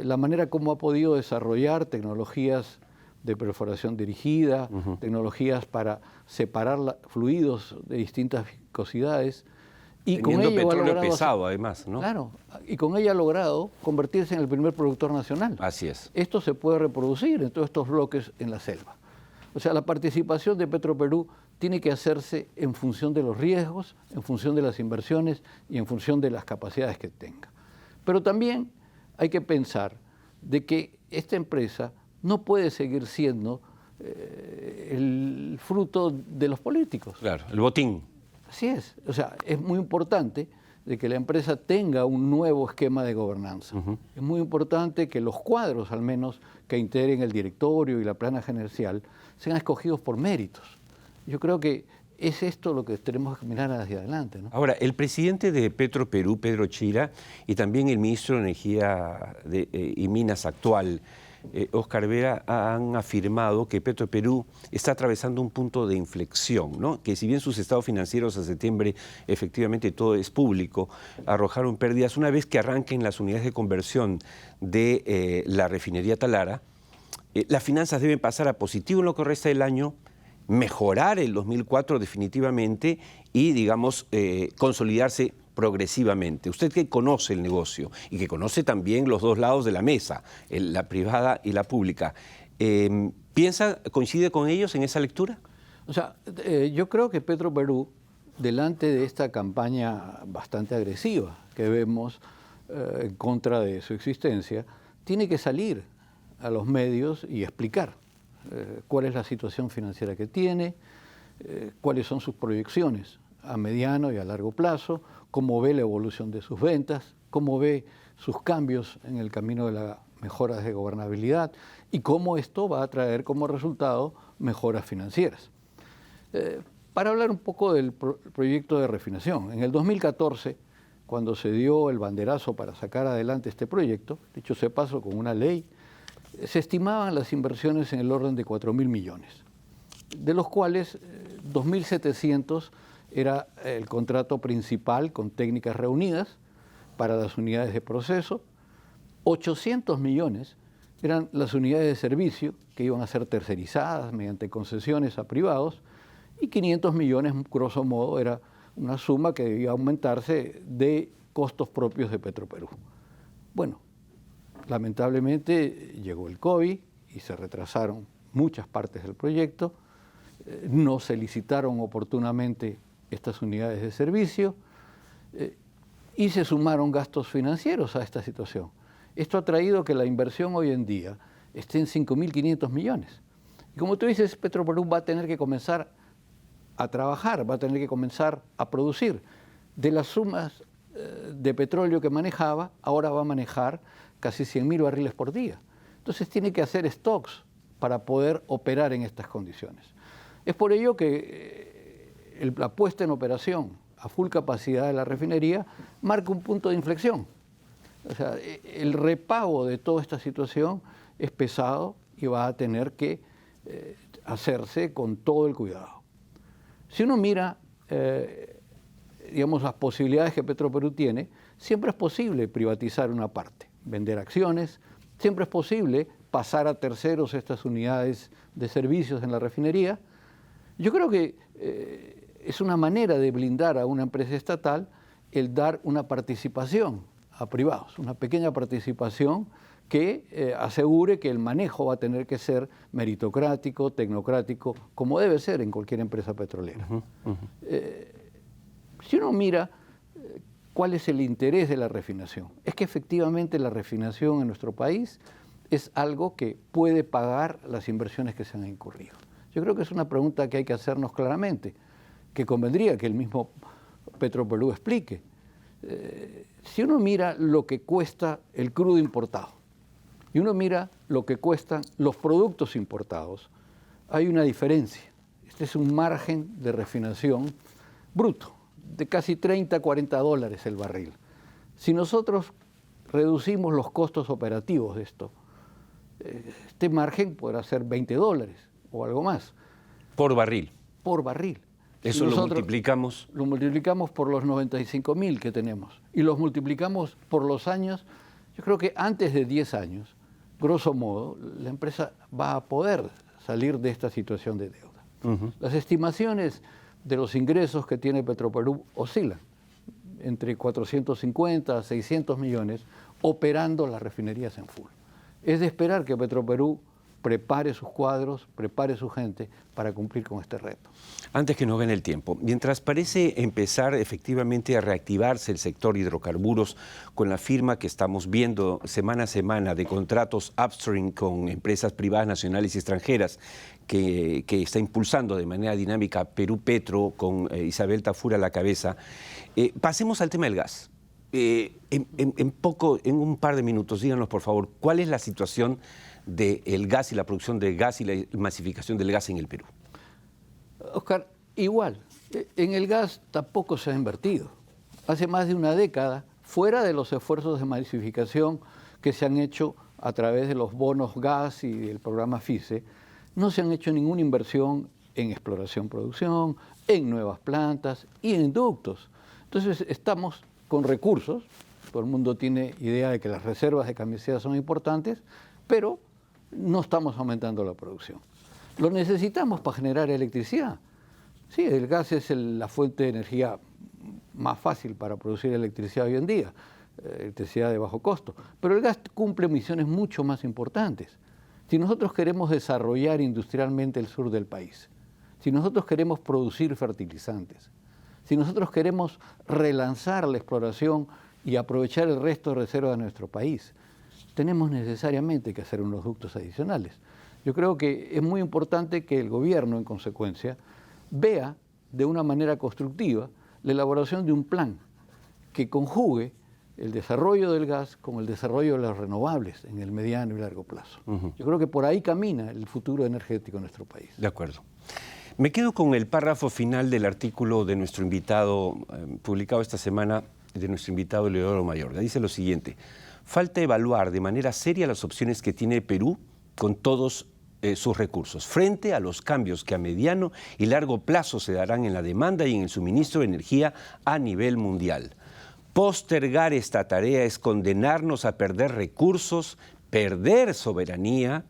La manera como ha podido desarrollar tecnologías de perforación dirigida, tecnologías para separar fluidos de distintas viscosidades. Y con ello petróleo pesado, además, ¿no? Claro, y con ella ha logrado convertirse en el primer productor nacional. Así es. Esto se puede reproducir en todos estos bloques en la selva. O sea, la participación de Petroperú tiene que hacerse en función de los riesgos, en función de las inversiones y en función de las capacidades que tenga. Pero también hay que pensar de que esta empresa no puede seguir siendo el fruto de los políticos. Claro, el botín. Así es. O sea, es muy importante de que la empresa tenga un nuevo esquema de gobernanza. Es muy importante que los cuadros, al menos, que integren el directorio y la plana gerencial, sean escogidos por méritos. Yo creo que es esto lo que tenemos que mirar hacia adelante, ¿no? Ahora, el presidente de Petroperú, Pedro Chira, y también el ministro de Energía y Minas actual, Óscar Vera, han afirmado que Petroperú está atravesando un punto de inflexión, ¿no? Que si bien sus estados financieros a septiembre, efectivamente todo es público, arrojaron pérdidas, una vez que arranquen las unidades de conversión de la refinería Talara, las finanzas deben pasar a positivo en lo que resta del año, mejorar el 2004 definitivamente y, digamos, consolidarse progresivamente. Usted que conoce el negocio y que conoce también los dos lados de la mesa, la privada y la pública, ¿coincide con ellos en esa lectura? O sea, yo creo que Petroperú, delante de esta campaña bastante agresiva que vemos en contra de su existencia, tiene que salir a los medios y explicar cuál es la situación financiera que tiene, cuáles son sus proyecciones a mediano y a largo plazo, cómo ve la evolución de sus ventas, cómo ve sus cambios en el camino de las mejoras de gobernabilidad y cómo esto va a traer como resultado mejoras financieras. Para hablar un poco del proyecto de refinación, en el 2014, cuando se dio el banderazo para sacar adelante este proyecto, dicho sea de paso con una ley, se estimaban las inversiones en el orden de 4.000 millones, de los cuales 2.700 era el contrato principal con técnicas reunidas para las unidades de proceso, 800 millones eran las unidades de servicio que iban a ser tercerizadas mediante concesiones a privados y 500 millones, grosso modo, era una suma que debía aumentarse de costos propios de Petroperú. Bueno, lamentablemente llegó el COVID y se retrasaron muchas partes del proyecto, no se licitaron oportunamente estas unidades de servicio y se sumaron gastos financieros a esta situación. Esto ha traído que la inversión hoy en día esté en 5.500 millones. Y como tú dices, Petroperú va a tener que comenzar a trabajar, va a tener que comenzar a producir. De las sumas de petróleo que manejaba, ahora va a manejar casi 100.000 barriles por día. Entonces tiene que hacer stocks para poder operar en estas condiciones. Es por ello que la puesta en operación a full capacidad de la refinería marca un punto de inflexión. O sea, el repago de toda esta situación es pesado y va a tener que hacerse con todo el cuidado. Si uno mira, digamos, las posibilidades que Petroperú tiene, siempre es posible privatizar una parte, vender acciones, siempre es posible pasar a terceros estas unidades de servicios en la refinería. Yo creo que es una manera de blindar a una empresa estatal el dar una participación a privados, una pequeña participación que asegure que el manejo va a tener que ser meritocrático, tecnocrático, como debe ser en cualquier empresa petrolera. Si uno mira cuál es el interés de la refinación, es que efectivamente la refinación en nuestro país es algo que puede pagar las inversiones que se han incurrido. Yo creo que es una pregunta que hay que hacernos claramente, que convendría que el mismo Petroperú explique. Si uno mira lo que cuesta el crudo importado y uno mira lo que cuestan los productos importados, hay una diferencia. Este es un margen de refinación bruto, de casi 30 a 40 dólares el barril. Si nosotros reducimos los costos operativos de esto, este margen podrá ser 20 dólares o algo más. Por barril. Por barril. Eso lo multiplicamos. Lo multiplicamos por los 95.000 que tenemos y los multiplicamos por los años. Yo creo que antes de 10 años, grosso modo, la empresa va a poder salir de esta situación de deuda. Las estimaciones de los ingresos que tiene Petroperú oscilan entre 450 a 600 millones operando las refinerías en full. Es de esperar que Petroperú prepare sus cuadros, prepare su gente para cumplir con este reto. Antes que nos gane el tiempo, mientras parece empezar efectivamente a reactivarse el sector hidrocarburos con la firma que estamos viendo semana a semana de contratos upstream con empresas privadas nacionales y extranjeras que está impulsando de manera dinámica Perú Petro con Isabel Tafur a la cabeza, pasemos al tema del gas. En un par de minutos, díganos por favor, ¿cuál es la situación del gas y la producción de gas y la masificación del gas en el Perú? Oscar, igual, en el gas tampoco se ha invertido. Hace más de una década, fuera de los esfuerzos de masificación que se han hecho a través de los bonos gas y del programa FICE, no se han hecho ninguna inversión en exploración-producción, en nuevas plantas y en ductos. Entonces estamos con recursos, todo el mundo tiene idea de que las reservas de camisea son importantes, pero no estamos aumentando la producción. Lo necesitamos para generar electricidad. Sí, el gas es la fuente de energía más fácil para producir electricidad hoy en día, electricidad de bajo costo, pero el gas cumple misiones mucho más importantes. Si nosotros queremos desarrollar industrialmente el sur del país, si nosotros queremos producir fertilizantes, si nosotros queremos relanzar la exploración y aprovechar el resto de reservas de nuestro país, tenemos necesariamente que hacer unos ductos adicionales. Yo creo que es muy importante que el gobierno, en consecuencia, vea de una manera constructiva la elaboración de un plan que conjugue el desarrollo del gas con el desarrollo de las renovables en el mediano y largo plazo. Yo creo que por ahí camina el futuro energético de nuestro país. De acuerdo. Me quedo con el párrafo final del artículo de nuestro invitado, publicado esta semana, de nuestro invitado Leodoro Mayorga. Dice lo siguiente: falta evaluar de manera seria las opciones que tiene Perú con todos sus recursos, frente a los cambios que a mediano y largo plazo se darán en la demanda y en el suministro de energía a nivel mundial. Postergar esta tarea es condenarnos a perder recursos, perder soberanía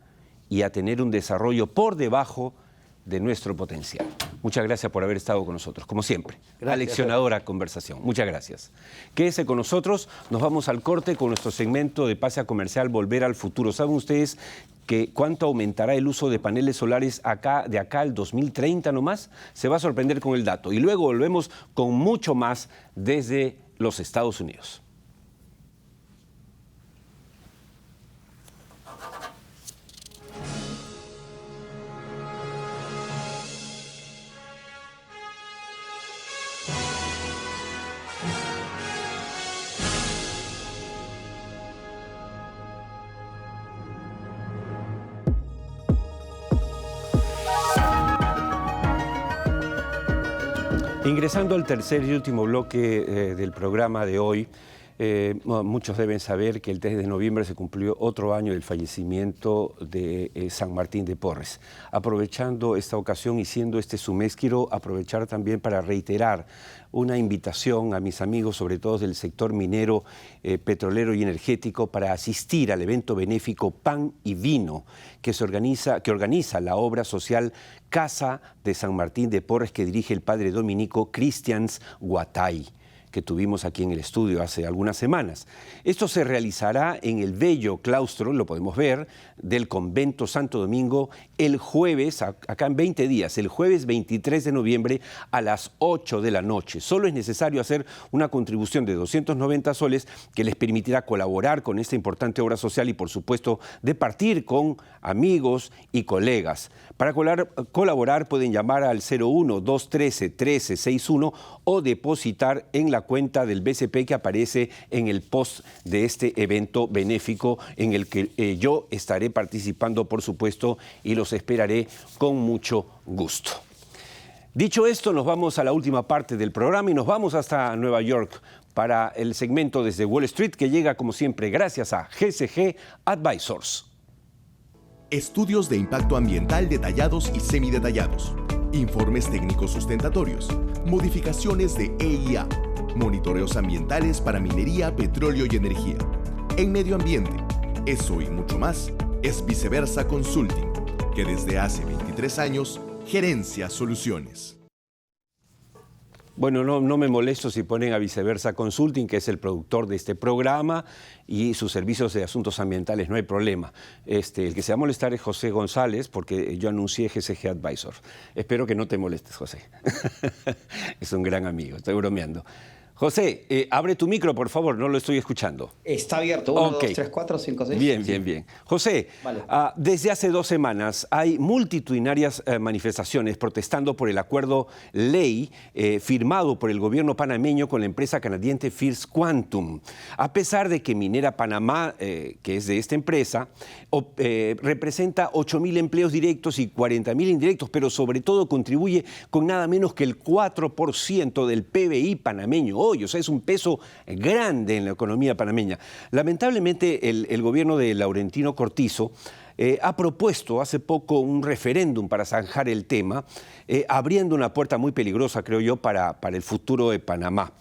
y a tener un desarrollo por debajo de nuestro potencial. Muchas gracias por haber estado con nosotros, como siempre. Gracias. Aleccionadora conversación. Muchas gracias. Quédese con nosotros, nos vamos al corte con nuestro segmento de pase a comercial Volver al Futuro. ¿Saben ustedes que cuánto aumentará el uso de paneles solares de acá al 2030 nomás? Se va a sorprender con el dato. Y luego volvemos con mucho más desde los Estados Unidos. Ingresando al tercer y último bloque del programa de hoy, Muchos deben saber que el 3 de noviembre se cumplió otro año del fallecimiento de San Martín de Porres. Aprovechando esta ocasión y siendo este su mes, quiero aprovechar también para reiterar una invitación a mis amigos, sobre todo del sector minero, petrolero y energético, para asistir al evento benéfico Pan y Vino que organiza la obra social Casa de San Martín de Porres, que dirige el padre dominico Cristians Guatay, que tuvimos aquí en el estudio hace algunas semanas. Esto se realizará en el bello claustro, lo podemos ver, del convento Santo Domingo el jueves, acá en 20 días, el jueves 23 de noviembre a las 8 de la noche. Solo es necesario hacer una contribución de 290 soles que les permitirá colaborar con esta importante obra social y, por supuesto, departir con amigos y colegas. Para colaborar pueden llamar al 01-213-1361 o depositar en la cuenta del BCP que aparece en el post de este evento benéfico en el que yo estaré participando, por supuesto, y los esperaré con mucho gusto. Dicho esto, nos vamos a la última parte del programa y nos vamos hasta Nueva York para el segmento desde Wall Street, que llega, como siempre, gracias a GCG Advisors. Estudios de impacto ambiental detallados y semidetallados, informes técnicos sustentatorios, modificaciones de EIA, monitoreos ambientales para minería, petróleo y energía. En medio ambiente, eso y mucho más es Viceversa Consulting, que desde hace 23 años gerencia soluciones. Bueno, no me molesto si ponen a Viceversa Consulting, que es el productor de este programa, y sus servicios de asuntos ambientales, no hay problema. El que se va a molestar es José González, porque yo anuncié GCG Advisor. Espero que no te molestes, José. Es un gran amigo, estoy bromeando. José, abre tu micro, por favor, no lo estoy escuchando. Está abierto, 1, 2, 3, 4, 5, 6. Bien. José, vale. Desde hace 2 semanas hay multitudinarias manifestaciones protestando por el acuerdo ley firmado por el gobierno panameño con la empresa canadiense First Quantum. A pesar de que Minera Panamá, que es de esta empresa, representa 8.000 empleos directos y 40.000 indirectos, pero sobre todo contribuye con nada menos que el 4% del PBI panameño. O sea, es un peso grande en la economía panameña. Lamentablemente, el gobierno de Laurentino Cortizo ha propuesto hace poco un referéndum para zanjar el tema, abriendo una puerta muy peligrosa, creo yo, para el futuro de Panamá.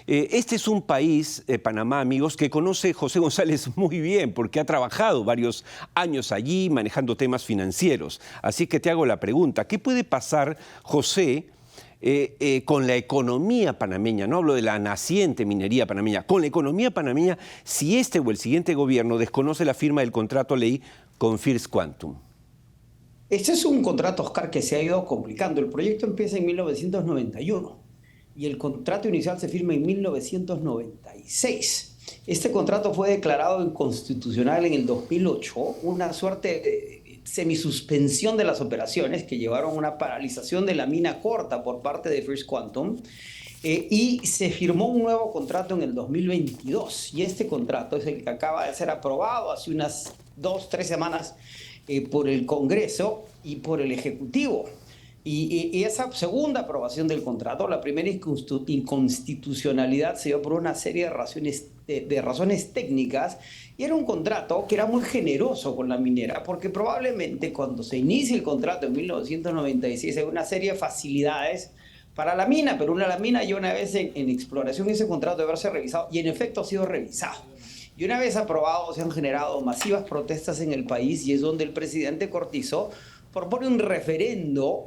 Este es un país, Panamá, amigos, que conoce José González muy bien, porque ha trabajado varios años allí manejando temas financieros. Así que te hago la pregunta, ¿qué puede pasar, José, con la economía panameña? No hablo de la naciente minería panameña, con la economía panameña, si este o el siguiente gobierno desconoce la firma del contrato ley con First Quantum. Este es un contrato, Oscar, que se ha ido complicando. El proyecto empieza en 1991 y el contrato inicial se firma en 1996. Este contrato fue declarado inconstitucional en el 2008, una suerte de semisuspensión de las operaciones que llevaron a una paralización de la mina corta por parte de First Quantum, y se firmó un nuevo contrato en el 2022, y este contrato es el que acaba de ser aprobado hace unas 2-3 semanas por el Congreso y por el Ejecutivo. Y esa segunda aprobación del contrato, la primera inconstitucionalidad, se dio por una serie de razones técnicas, y era un contrato que era muy generoso con la minera, porque probablemente cuando se inicia el contrato en 1996 hay una serie de facilidades para la mina, pero la mina ya una vez en exploración ese contrato debe haberse revisado, y en efecto ha sido revisado. Y una vez aprobado se han generado masivas protestas en el país, y es donde el presidente Cortizo propone un referendo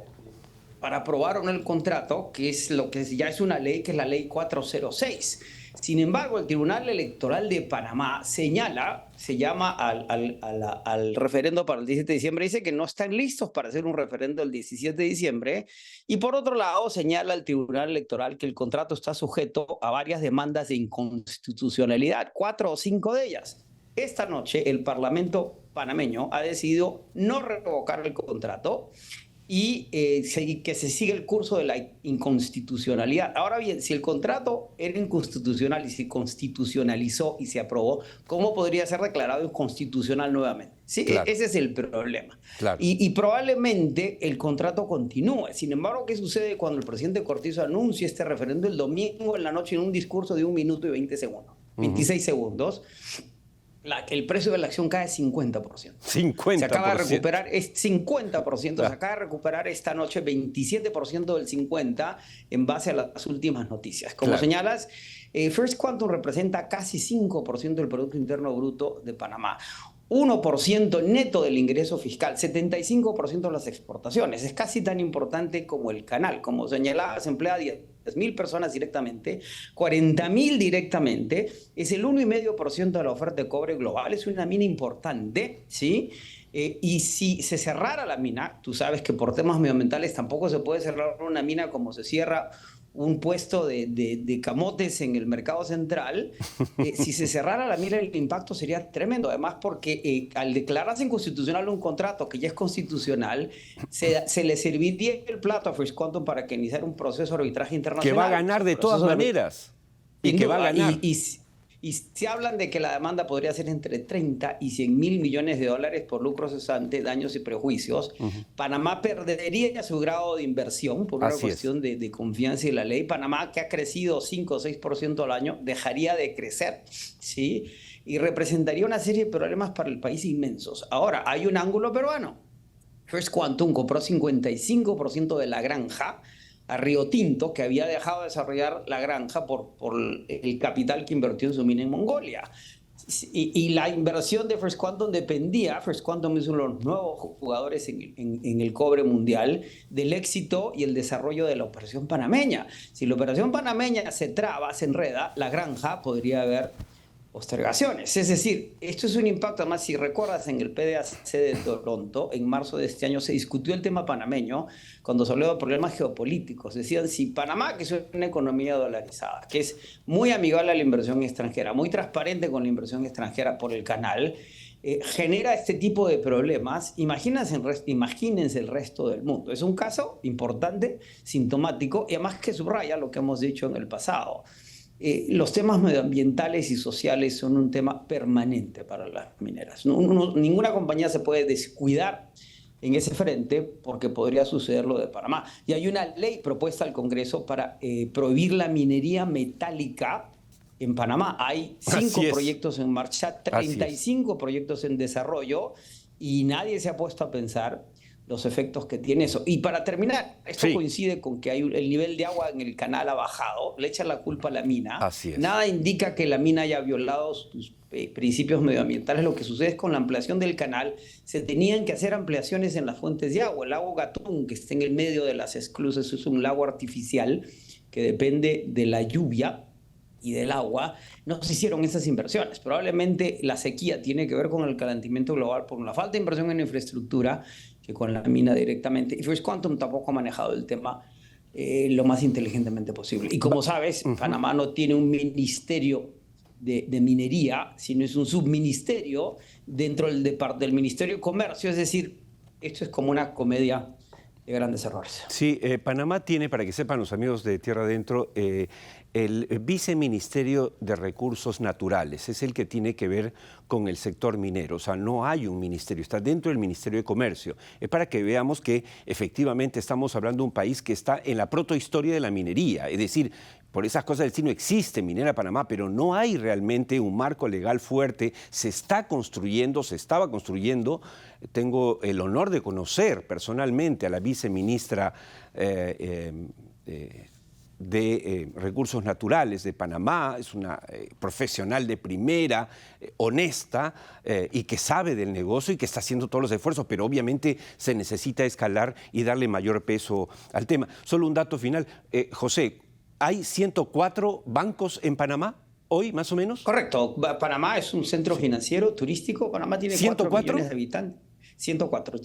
para aprobar o no el contrato, que es lo que ya es una ley, que es la ley 406. Sin embargo, el Tribunal Electoral de Panamá llama al referendo para el 17 de diciembre, dice que no están listos para hacer un referendo el 17 de diciembre, y por otro lado señala al Tribunal Electoral que el contrato está sujeto a varias demandas de inconstitucionalidad, 4 o 5 de ellas. Esta noche el Parlamento panameño ha decidido no revocar el contrato y que se siga el curso de la inconstitucionalidad. Ahora bien, si el contrato era inconstitucional y se constitucionalizó y se aprobó, ¿cómo podría ser declarado inconstitucional nuevamente? Sí, claro. Ese es el problema. Claro. Y probablemente el contrato continúe. Sin embargo, ¿qué sucede cuando el presidente Cortizo anuncia este referendo el domingo en la noche en un discurso de 1 minuto y 20 segundos? 26 segundos, el precio de la acción cae 50%. 50%. Se acaba de recuperar, es 50%, se acaba de recuperar esta noche 27% del 50% en base a las últimas noticias. Como señalas, First Quantum representa casi 5% del Producto Interno Bruto de Panamá. 1% neto del ingreso fiscal, 75% de las exportaciones. Es casi tan importante como el canal. Como señalabas, emplea 10.000 personas directamente, 40.000 directamente. Es el 1,5% de la oferta de cobre global. Es una mina importante, ¿sí? Y si se cerrara la mina, tú sabes que por temas medioambientales tampoco se puede cerrar una mina como se cierra un puesto de camotes en el mercado central. Si se cerrara la mina, el impacto sería tremendo. Además, porque al declararse inconstitucional un contrato que ya es constitucional, se le serviría el plato a First Quantum para que iniciara un proceso de arbitraje internacional. Que va a ganar de todas maneras. Y que va a ganar. Y se hablan de que la demanda podría ser entre 30 y 100 mil millones de dólares por lucro cesante, daños y prejuicios. Panamá perdería su grado de inversión por una cuestión de confianza en la ley. Panamá, que ha crecido 5 o 6% al año, dejaría de crecer, ¿sí? Y representaría una serie de problemas para el país inmensos. Ahora, hay un ángulo peruano. First Quantum compró 55% de la granja a Río Tinto, que había dejado de desarrollar la granja por el capital que invirtió en su mina en Mongolia. Y la inversión de First Quantum dependía, First Quantum es uno de los nuevos jugadores en el cobre mundial, del éxito y el desarrollo de la operación panameña. Si la operación panameña se traba, se enreda, la granja podría haber postergaciones. Es decir, esto es un impacto. Además, si recuerdas, en el PDAC de Toronto, en marzo de este año, se discutió el tema panameño cuando se habló de problemas geopolíticos. Decían, si Panamá, que es una economía dolarizada, que es muy amigable a la inversión extranjera, muy transparente con la inversión extranjera por el canal, genera este tipo de problemas, imagínense el resto del mundo. Es un caso importante, sintomático, y además que subraya lo que hemos dicho en el pasado. Los temas medioambientales y sociales son un tema permanente para las mineras. Ninguna compañía se puede descuidar en ese frente porque podría suceder lo de Panamá. Y hay una ley propuesta al Congreso para prohibir la minería metálica en Panamá. Hay 5 proyectos en marcha, 35 proyectos en desarrollo, y nadie se ha puesto a pensar los efectos que tiene eso. Y para terminar, esto coincide con que el nivel de agua en el canal ha bajado, le echan la culpa a la mina. Nada indica que la mina haya violado sus principios medioambientales. Lo que sucede es con la ampliación del canal, se tenían que hacer ampliaciones en las fuentes de agua. El lago Gatún, que está en el medio de las esclusas, es un lago artificial que depende de la lluvia y del agua. No se hicieron esas inversiones. Probablemente la sequía tiene que ver con el calentamiento global por la falta de inversión en infraestructura que con la mina directamente. Y First Quantum tampoco ha manejado el tema lo más inteligentemente posible. Y como sabes, Panamá no tiene un ministerio de minería, sino es un subministerio dentro del Ministerio de Comercio. Es decir, esto es como una comedia de grandes errores. Sí, Panamá tiene, para que sepan los amigos de Tierra Adentro, el Viceministerio de Recursos Naturales. Es el que tiene que ver con el sector minero. O sea, no hay un ministerio, está dentro del Ministerio de Comercio. Es para que veamos que efectivamente estamos hablando de un país que está en la protohistoria de la minería. Es decir, por esas cosas del destino existe Minera Panamá, pero no hay realmente un marco legal fuerte. Se está construyendo, se estaba construyendo. Tengo el honor de conocer personalmente a la viceministra de Recursos Naturales de Panamá. Es una profesional de primera, honesta, y que sabe del negocio y que está haciendo todos los esfuerzos, pero obviamente se necesita escalar y darle mayor peso al tema. Solo un dato final. José, ¿hay 104 bancos en Panamá hoy, más o menos? Correcto. Panamá es un centro financiero turístico. Panamá tiene 4 millones de habitantes. 104.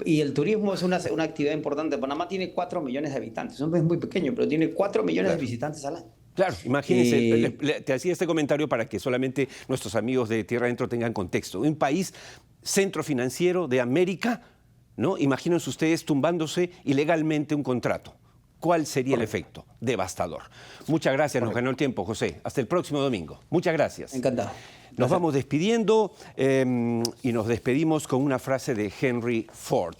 Y el turismo es una actividad importante. Panamá tiene 4 millones de habitantes. Es un país muy pequeño, pero tiene 4 millones de visitantes al año. Claro, imagínense, te hacía este comentario para que solamente nuestros amigos de Tierra Adentro tengan contexto. Un país centro financiero de América, ¿no? Imagínense ustedes tumbándose ilegalmente un contrato. ¿Cuál sería el efecto? Devastador. Muchas gracias, nos ganó el tiempo, José. Hasta el próximo domingo. Muchas gracias. Encantado. Nos vamos despidiendo y nos despedimos con una frase de Henry Ford.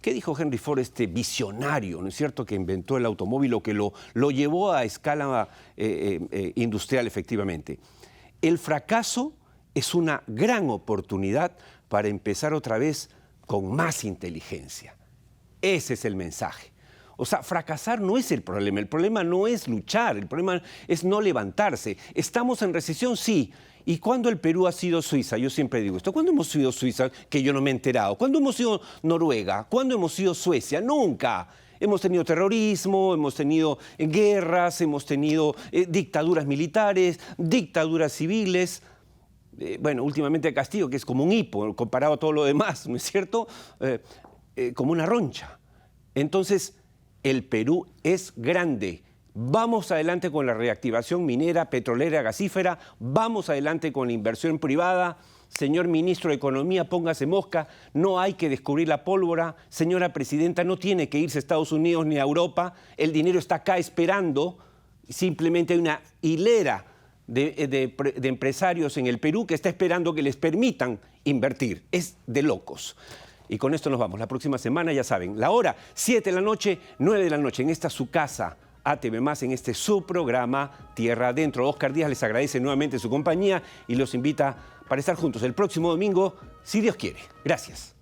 ¿Qué dijo Henry Ford, este visionario, ¿no es cierto?, que inventó el automóvil o que lo llevó a escala industrial, efectivamente? El fracaso es una gran oportunidad para empezar otra vez con más inteligencia. Ese es el mensaje. O sea, fracasar no es el problema no es luchar, el problema es no levantarse. ¿Estamos en recesión? Sí. ¿Y cuándo el Perú ha sido Suiza? Yo siempre digo esto. ¿Cuándo hemos sido Suiza? Que yo no me he enterado. ¿Cuándo hemos sido Noruega? ¿Cuándo hemos sido Suecia? Nunca. Hemos tenido terrorismo, hemos tenido guerras, hemos tenido dictaduras militares, dictaduras civiles. Bueno, últimamente Castillo, que es como un hipo comparado a todo lo demás, ¿no es cierto? Como una roncha. Entonces, el Perú es grande. Vamos adelante con la reactivación minera, petrolera, gasífera. Vamos adelante con la inversión privada. Señor ministro de Economía, póngase mosca. No hay que descubrir la pólvora. Señora presidenta, no tiene que irse a Estados Unidos ni a Europa. El dinero está acá esperando. Simplemente hay una hilera de empresarios en el Perú que está esperando que les permitan invertir. Es de locos. Y con esto nos vamos. La próxima semana, ya saben, la hora, 7 de la noche, 9 de la noche, en esta su casa, ATV+, en este su programa Tierra Adentro. Oscar Díaz les agradece nuevamente su compañía y los invita para estar juntos el próximo domingo, si Dios quiere. Gracias.